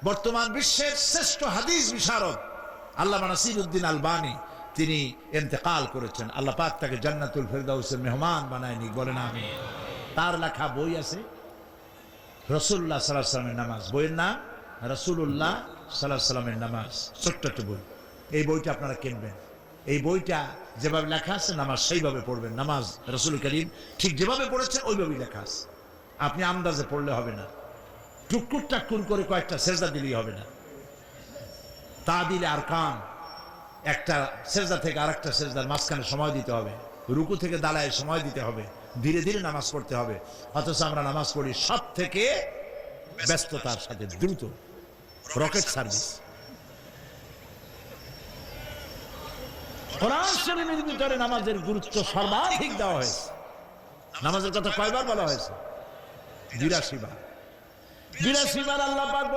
বর্তমান বিশ্বের শ্রেষ্ঠ হাদিস বিশারদ আল্লামা নাসিরউদ্দিন আলবানী তিনি ইন্তেকাল করেছেন। আল্লাহ পাক তাকে জান্নাতুল ফেরদাউসের মেহমান বানায় নিক, বলেন আমিন। তার লেখা বই আছে রাসূলুল্লাহ সাল্লাল্লাহু আলাইহি ওয়াসাল্লামের নামাজ, বইয়ের নাম রাসূলুল্লাহ সাল্লাল্লাহু আলাইহি ওয়াসাল্লামের নামাজ, ছোট্ট একটা বই। এই বইটা আপনারা কিনবেন। এই বইটা যেভাবে লেখা আছে নামাজ সেইভাবে পড়বেন। নামাজ রাসূল করিম ঠিক যেভাবে পড়েছেন ওইভাবেই লেখা আছে। আপনি আন্দাজে পড়লে হবে না, টুকটুক টাক্কুর করে কয়েকটা সেজদা দিলেই হবে না। তাদিল আরকান, একটা সেজদা থেকে আরেকটা সেজদার মাঝখানে সময় দিতে হবে, রুকু থেকে দাঁড়ায় সময় দিতে হবে, ধীরে ধীরে নামাজ পড়তে হবে। অথচ আমরা নামাজ পড়ি সব থেকে ব্যস্ততার সাথে, দ্রুত, রকেট সার্ভিস। কোরআন শরীফের ভিতরে নামাজের গুরুত্ব সর্বাধিক দেওয়া হয়েছে। নামাজের কথা কয়বার বলা হয়েছে? 82 বার। 82 বার আল্লাহ পাক